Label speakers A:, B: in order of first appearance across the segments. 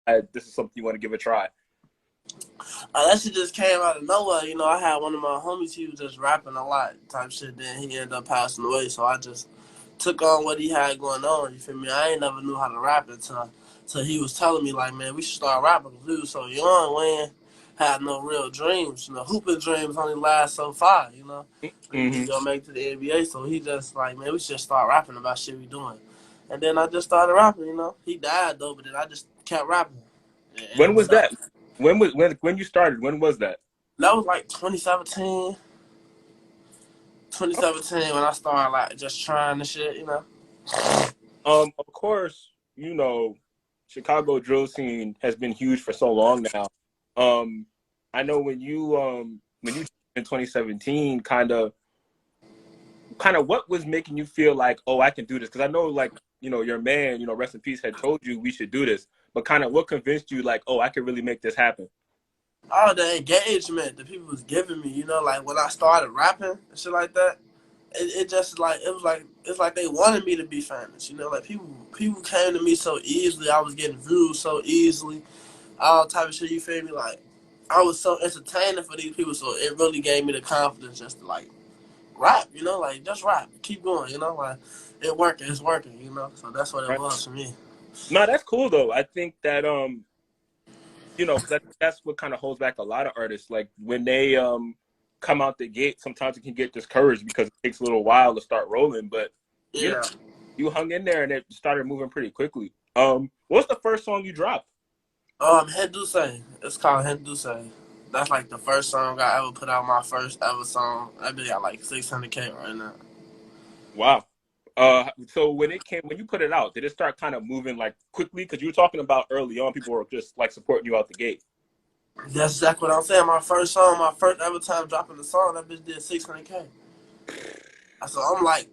A: this is something you want to give a try?
B: That shit just came out of nowhere. You know, I had one of my homies, he was just rapping a lot type shit. Then he ended up passing away, so I just took on what he had going on. You feel me? I ain't never knew how to rap until he was telling me, like, man, we should start rapping. We was so young, we ain't had no real dreams. You know, hooping dreams only last so far, you know. You
A: Mm-hmm.
B: gonna make it to the NBA, so he just like, man, we should start rapping about shit we doing. And then I just started rapping, you know. He died, though, but then I just kept rapping. And
A: When
B: it
A: was
B: went up.
A: that? When you started? When was that?
B: That was like 2017 when I started like just trying the shit, you know.
A: Of course, Chicago drill scene has been huge for so long now. I know when you in 2017, kind of what was making you feel like, oh, I can do this? Because I know, like, your man, rest in peace, had told you we should do this. But kind of what convinced you, like, oh, I could really make this happen?
B: All the engagement that people was giving me, you know, like when I started rapping and shit like that, it just like it's like they wanted me to be famous, you know, like people came to me so easily, I was getting views so easily, all type of shit, you feel me? Like I was so entertaining for these people, so it really gave me the confidence just to like rap, you know, like just rap, keep going, you know, like it's working, you know. So that's what it
A: Right?
B: was for me.
A: No, that's cool though. I think that because that's what kind of holds back a lot of artists. Like when they come out the gate, sometimes it can get discouraged because it takes a little while to start rolling. But you know,
B: Yeah.
A: you hung in there and it started moving pretty quickly. What's the first song you dropped?
B: Hinduce. It's called Hinduce. That's like the first song I ever put out. My first ever song. I be got like 600K right now.
A: Wow. So when you put it out, did it start kind of moving like quickly? Because you were talking about early on, people were just like supporting you out the gate.
B: That's exactly what I'm saying. My first song, my first ever time dropping the song, that bitch did 600K. So I'm like,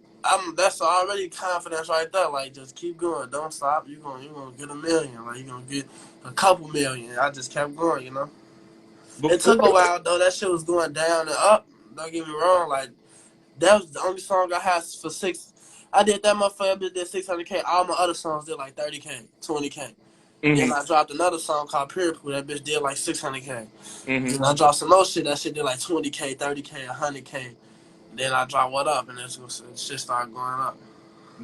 B: that's already confidence right there. Like, just keep going, don't stop. You gonna get a million. Like, you gonna get a couple million. I just kept going, you know. It
A: Before,
B: took a while though. That shit was going down and up. Don't get me wrong. Like, that was the only song I had for six. I did that motherfucker. Bitch did 600K. All my other songs did like 30K, 20K. Then
A: hmm
B: I dropped another song called Pure Poo. That bitch did like 600K.
A: hmm
B: Then I dropped some more shit. That shit did like 20K, 30K, 100K. Then I dropped What Up, and shit started going up.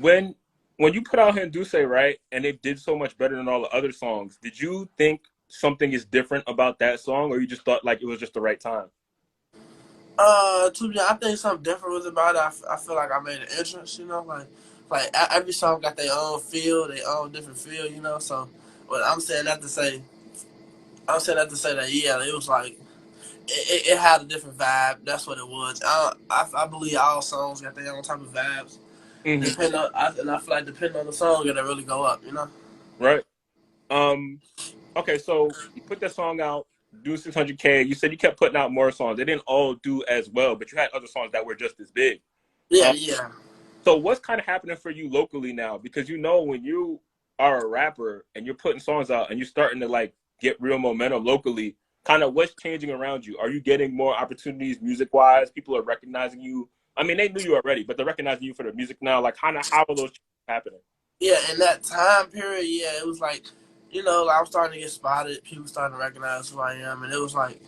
A: when when you put out Hinduse, right, and it did so much better than all the other songs, did you think something is different about that song, or you just thought like it was just the right time?
B: To be honest, I think something different was about it. I feel like I made an entrance, you know, like every song got their own feel, their own different feel, you know. So, but I'm saying that to say that yeah, it was like it had a different vibe. That's what it was. I believe all songs got their own type of vibes.
A: hmm
B: And I feel like depending on the song, it'll really go up, you know.
A: Right. Um. Okay, so you put that song out, do 600K. You said you kept putting out more songs. They didn't all do as well, but you had other songs that were just as big.
B: Yeah,
A: Um,
B: yeah.
A: so what's kind of happening for you locally now? Because when you are a rapper and you're putting songs out and you're starting to like get real momentum locally, kind of what's changing around you? Are you getting more opportunities music wise? People are recognizing you. I mean, they knew you already, but they're recognizing you for the music now. Like, kind of how are those changes happening?
B: Yeah, in that time period, yeah, it was like, you know, like, I'm starting to get spotted. People starting to recognize who I am, and it was like,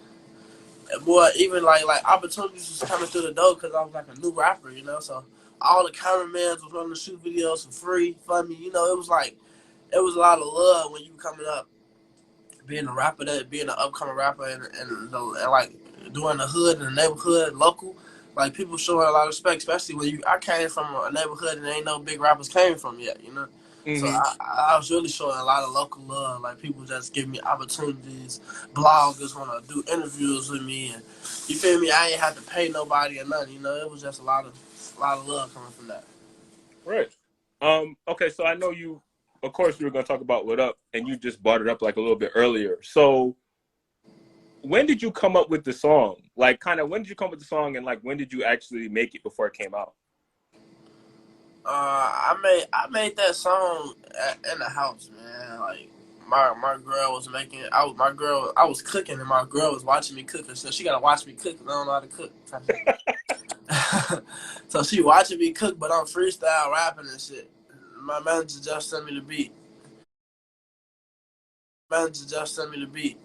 B: boy, even like opportunities was coming through the door because I was like a new rapper, you know. So all the cameramen was wanting to shoot videos for free for me, you know. It was like it was a lot of love when you were coming up, being a rapper, being an upcoming rapper, and like doing the hood and the neighborhood local. Like people showing a lot of respect, especially when I came from a neighborhood and ain't no big rappers came from yet, you know. So
A: hmm
B: I was really showing a lot of local love. Like people just giving me opportunities. Bloggers want to do interviews with me, and you feel me? I ain't have to pay nobody or nothing. You know, it was just a lot of love coming from that.
A: Right. Okay, so I know you. Of course, we were going to talk about What Up, and you just brought it up like a little bit earlier. So when did you come up with the song? Like, kind of, when did you come up with the song, and like, when did you actually make it before it came out?
B: I made that song in the house, man. Like my girl was making. I was cooking, and my girl was watching me cook. So she gotta watch me cook 'cause I don't know how to cook. So she watching me cook, but I'm freestyle rapping and shit. My manager just sent me the beat. manager just sent me the beat.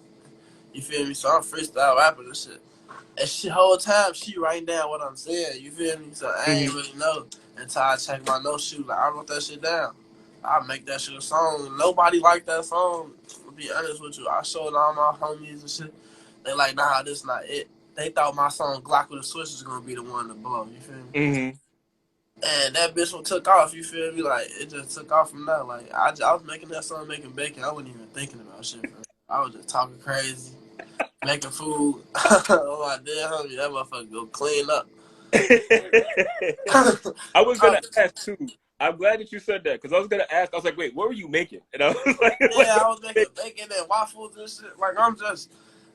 B: You feel me? So I'm freestyle rapping and shit. And she whole time she writing down what I'm saying. You feel me? So I ain't really know until I check my notes. She was like, I wrote that shit down. I make that shit a song. Nobody liked that song. To be honest with you, I showed all my homies and shit. They like, nah, this not it. They thought my song Glock with the Switch was gonna be the one to blow. You feel me?
A: Mm-hmm.
B: And that bitch one took off. You feel me? Like it just took off from there. Like I was making that song, making bacon. I wasn't even thinking about shit. Bro. I was just talking crazy, making food. Oh my damn, homie, that motherfucker go clean up.
A: I was gonna ask too. I'm glad that you said that because I was gonna ask. I was like, "Wait, what were you making?" And I was like,
B: "Yeah, I was making bacon and waffles and shit. Like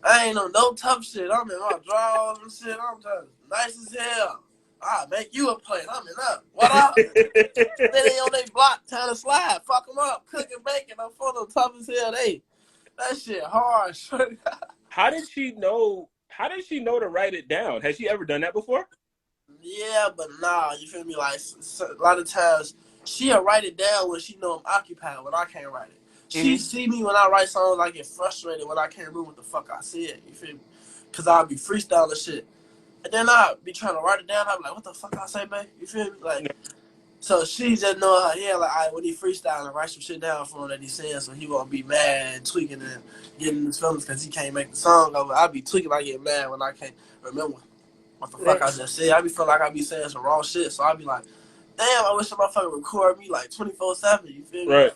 B: I ain't on no tough shit. I'm in my drawers and shit. I'm just nice as hell. I make you a plate. I'm in up. What up? Then they on they block, trying to slide. Fuck them up. Cooking bacon. I'm full of tough as hell. That shit hard.
A: How did she know? How did she know to write it down? Has she ever done that before?
B: Yeah, but nah, you feel me? Like a lot of times she'll write it down when she know I'm occupied when I can't write it. She see me when I write songs, I get frustrated when I can't remember what the fuck I said. You feel me? Cause I'll be freestyling shit, and then I'll be trying to write it down. I'll be like, what the fuck I say, babe? You feel me? Like, so she just know her. Yeah, like, when he freestyling, write some shit down for him that he's saying, so he won't be mad and tweaking and getting his feelings because he can't make the song over. I be tweaking, I get mad when I can't remember what the fuck I just said. I be feeling like I be saying some wrong shit, so I be like, damn, I wish the motherfucker record me like 24/7. You feel me?
A: Right.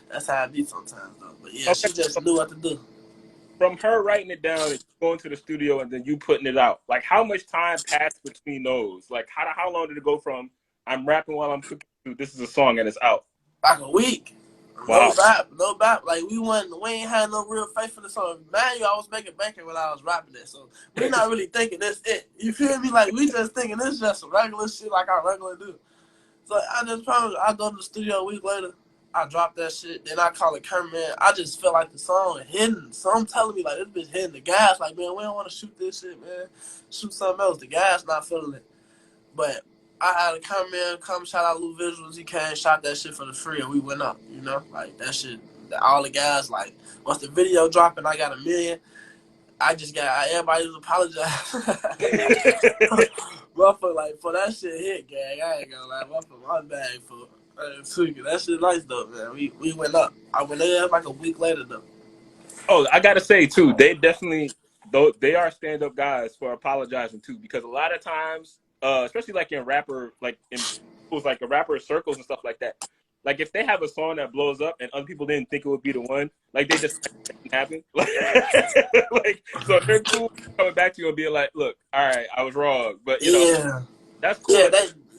B: That's how I be sometimes though. But yeah,
A: Okay.
B: she just knew what to do.
A: From her writing it down and going to the studio and then you putting it out, like how much time passed between those? Like how long did it go from I'm rapping while I'm cooking to this is a song and it's out?
B: Like a week.
A: Wow.
B: No bap. Like we ain't had no real faith for the song. Man, I was making bacon when I was rapping it, so we not really thinking this it. You feel me? Like we just thinking this just some regular shit like I regularly do. So I just promise I go to the studio a week later, I drop that shit, then I call it cameraman. I just feel like the song hidden. So I'm telling me like this bitch hitting the gas, like man, we don't want to shoot this shit, man. Shoot something else. The gas not feeling it. But I had a cameraman come shout out Lou Visuals. He came, shot that shit for the free, and we went up. You know, like that shit. All the guys like once the video dropping, I got 1 million. I just got everybody was apologize. But for that shit hit, gang. I ain't gonna lie, for my bag for that shit nice though, man. We went up. I went there like a week later though.
A: Oh, I gotta say too, they definitely though they are stand up guys for apologizing too, because a lot of times, especially like in rapper, like in like a rapper circles and stuff like that. Like if they have a song that blows up and other people didn't think it would be the one, like they just didn't happen. Like so they're cool coming back to you and being like, "Look, all right, I was wrong," but you know, that's cool.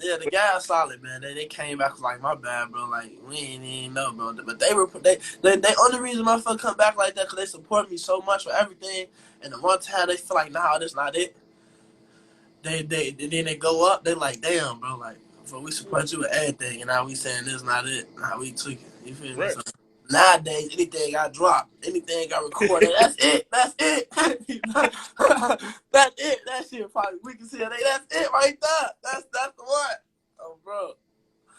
B: Yeah, the guys solid, man. They came back like, my bad, bro. Like we ain't even know, bro. But they only reason my fuck come back like that because they support me so much for everything. And the one time they feel like, nah, that's not it. Then they go up. They like, damn, bro. Like, so we support you with everything, and now we saying this not it. Now we tweaking. You feel me?
A: Right.
B: So, nowadays, anything got dropped, anything got recorded. That's it. That's it. That's it. That shit probably we can see it. That's it right there. That's the one. Oh, bro.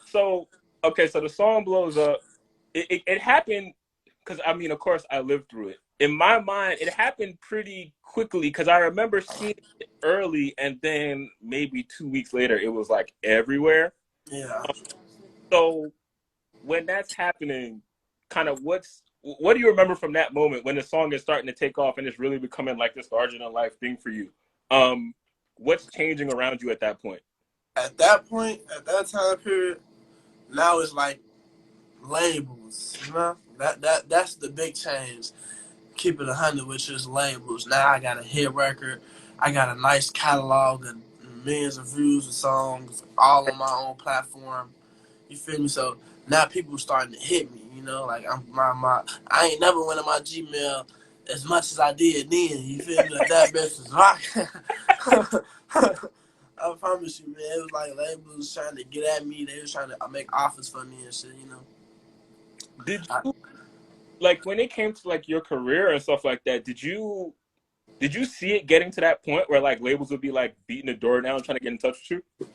A: So okay, so the song blows up. It happened because I mean, of course, I lived through it. In my mind, it happened pretty quickly because I remember seeing it early, and then maybe 2 weeks later, it was like everywhere.
B: Yeah.
A: So when that's happening, kind of what do you remember from that moment when the song is starting to take off and it's really becoming like this larger than life thing for you? What's changing around you at that point?
B: At that point, at that time period, now it's like labels. You know, that's the big change. Keep it 100 with just labels. Now I got a hit record. I got a nice catalog of millions of views of songs, all on my own platform. You feel me? So now people starting to hit me. You know, like I ain't never went on my Gmail as much as I did then. You feel me? Like that bitch was rocking. I promise you, man. It was like labels trying to get at me. They was trying to make offers for me and shit. You know.
A: Did you like when it came to like your career and stuff like that? Did you see it getting to that point where like labels would be like beating the door down trying to get in touch with you?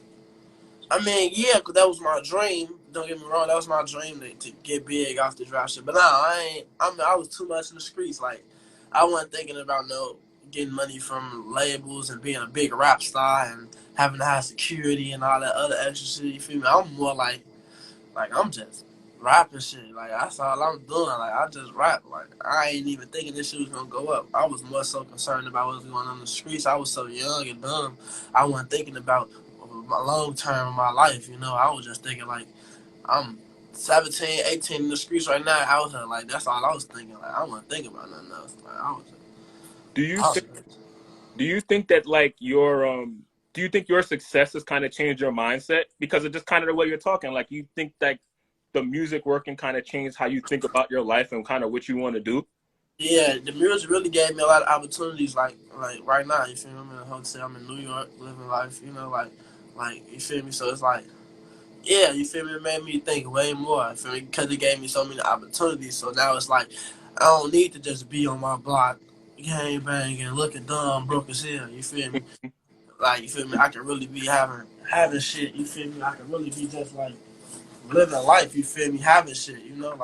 B: I mean, yeah, cause that was my dream. Don't get me wrong, that was my dream to get big off the drop shit. But nah, I ain't. I was too much in the streets. Like, I wasn't thinking about getting money from labels and being a big rap star and having to have security and all that other extra shit. You feel me? I'm more like I'm just rapping shit. Like that's all I'm doing. Like I just rap. Like I ain't even thinking this shit was gonna go up. I was more so concerned about what was going on in the streets. I was so young and dumb. I wasn't thinking about my long term of my life. You know, I was just thinking like I'm 17, 18 in the streets right now. I was like that's all I was thinking. Like I wasn't thinking about nothing else. Like
A: Do you
B: I was
A: think do you think that like do you think your success has kind of changed your mindset because of just kind of the way you're talking? Like you think that the music working kind of changed how you think about your life and kind of what you want to do?
B: Yeah, the music really gave me a lot of opportunities. Like right now, you feel me? I'm in a hotel. I'm in New York, living life. You know, like you feel me? So it's like, yeah, you feel me? It made me think way more. You feel me? Because it gave me so many opportunities. So now it's like, I don't need to just be on my block, gang banging, looking dumb, broke as hell. You feel me? Like you feel me? I can really be having shit. You feel me? I can really be just like living life. You feel me? Having shit. You know,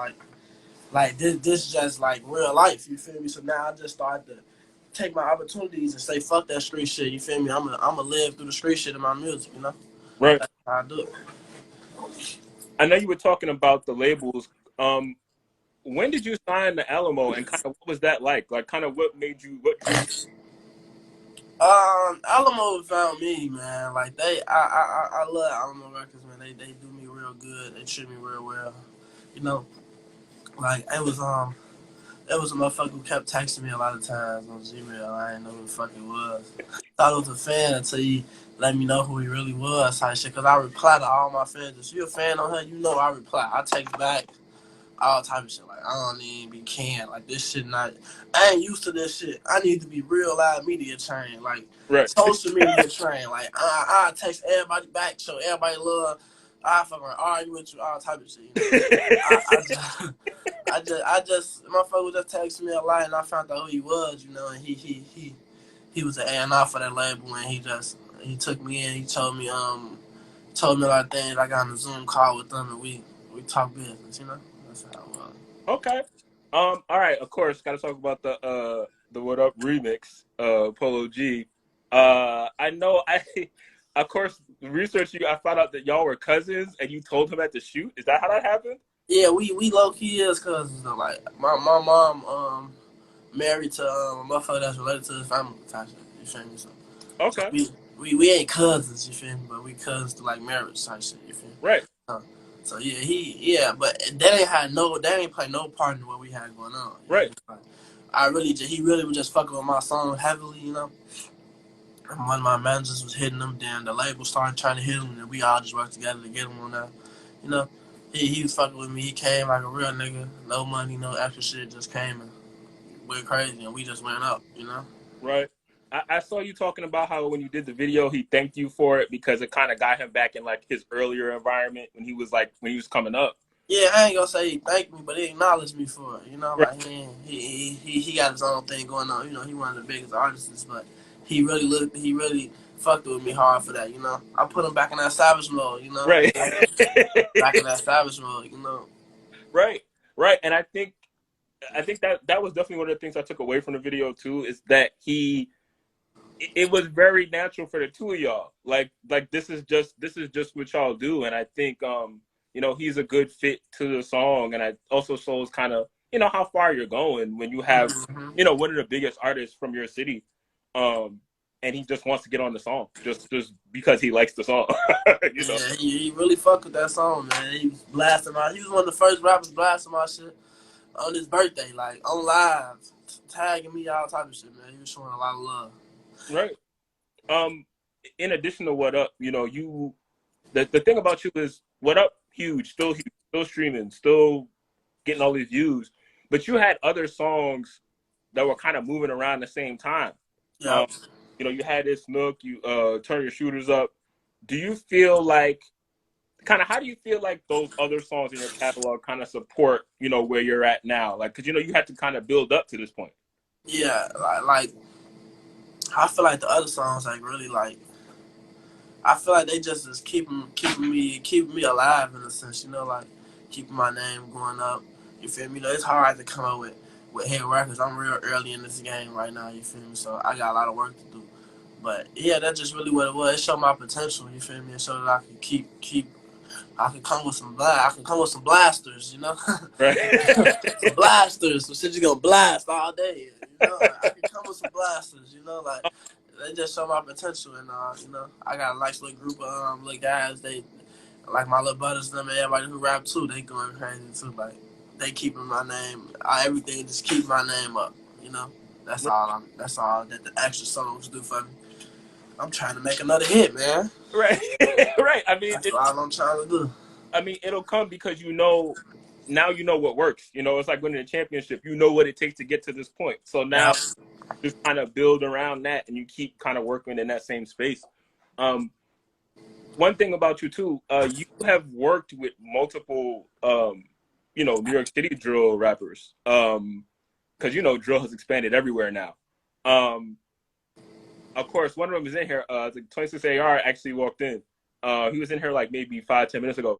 B: like this just like real life, you feel me? So now I just started to take my opportunities and say fuck that street shit, you feel me? I'm gonna live through the street shit in my music, you know?
A: Right.
B: That's how I do it.
A: I know you were talking about the labels. Um, when did you sign the Alamo, and kind of what was that like? Like, kind of what made you, what drew you?
B: Alamo found me, man. Like I love Alamo Records, man. They do me real good. They treat me real well. You know, like it was a motherfucker who kept texting me a lot of times on Gmail. I didn't know who the fuck it was. Thought it was a fan until he let me know who he really was, type shit. Cause I reply to all my fans. If you a fan on her, you know I reply. I text back all type of shit. Like I don't even be canned. Like this shit not. I ain't used to this shit. I need to be real live media trained. Like
A: Right.
B: social media trained. Like I text everybody back, so everybody love. I fucking argue with you, all type of shit. You know. I just. I just, motherfucker was just texting me a lot, and I found out who he was, you know, and he was an A&R for that label, and he took me in, he told me a lot of things. I got on a Zoom call with them, and we talked business, you know. That's how it was.
A: Okay. All right. Of course, got to talk about the What Up remix, Polo G. I know. Of course, research you. I found out that y'all were cousins, and you told him at the shoot. Is that how that happened?
B: Yeah, we low key is cousins though. Like my mom married to a motherfucker that's related to his family. You feel me? So
A: Okay.
B: we ain't cousins. You feel me? But we cousins to like marriage type shit. You feel me?
A: Right.
B: So but that ain't play no part in what we had going on. You feel
A: Right.
B: me? Like, he really was just fucking with my song heavily, you know. And one of my managers was hitting him, then the label started trying to hit him, and we all just worked together to get him on that. You know, he was fucking with me. He came like a real nigga, no money, no extra shit, just came and went crazy, and we just went up, you know.
A: Right. I saw you talking about how when you did the video, he thanked you for it because it kind of got him back in like his earlier environment when he was coming up.
B: Yeah, I ain't gonna say he thanked me, but he acknowledged me for it. You know,
A: Right.
B: like he got his own thing going on. You know, he one of the biggest artists, but he really fucked with me hard for that. You know, I put him back in that savage mode. You know,
A: Right.
B: back in that savage mode. You know.
A: Right. Right. And I think that was definitely one of the things I took away from the video too, is that it was very natural for the two of y'all. Like this is just what y'all do. And I think he's a good fit to the song, and it also shows kind of, how far you're going when you have,
B: Mm-hmm.
A: one of the biggest artists from your city. And he just wants to get on the song just because he likes the song.
B: Yeah, he really fucked with that song, man. He was blasting my. He was one of the first rappers blasting my shit on his birthday, like on live, tagging me all type of shit, man. He was showing a lot of love.
A: Right. Um, in addition to What Up, the thing about you is What Up huge, still streaming, still getting all these views, but you had other songs that were kind of moving around the same time.
B: Yeah.
A: Um, you had this NUK, you Turn Your Shooters Up. Do you feel like how do you feel like those other songs in your catalog kind of support, where you're at now? Like, cause you had to kind of build up to this point.
B: Yeah, like I feel like the other songs like really like I feel like they just is keeping me alive in a sense, you know, like keeping my name going up. You feel me? You know, it's hard to come up with hit records. I'm real early in this game right now. You feel me? So I got a lot of work to do. But yeah, that's just really what it was. It showed my potential. You feel me? It showed that I can keep. I can come with some blast. I can come with some blasters. You know,
A: Right.
B: some blasters. Some shit you gonna blast all day. You know, I can come with some blasters. You know, like they just show my potential, and you know, I got a nice little group of little guys. They like my little brothers, them, and everybody who rap too. They going crazy too. Like they keeping my name. Everything just keep my name up. You know, that's all. That's all that the extra songs do for me. I'm trying to make another hit, man.
A: Right. Right.
B: That's all I'm trying to do.
A: I mean, it'll come because you know, now you know what works. You know, it's like winning a championship. You know what it takes to get to this point. So now
B: Yeah.
A: just kind of build around that, and you keep kind of working in that same space. One thing about you too, you have worked with multiple, you know, New York City drill rappers, because you know drill has expanded everywhere now. Of course, one of them is in here. The 26AR actually walked in. He was in here like maybe 5-10 minutes ago.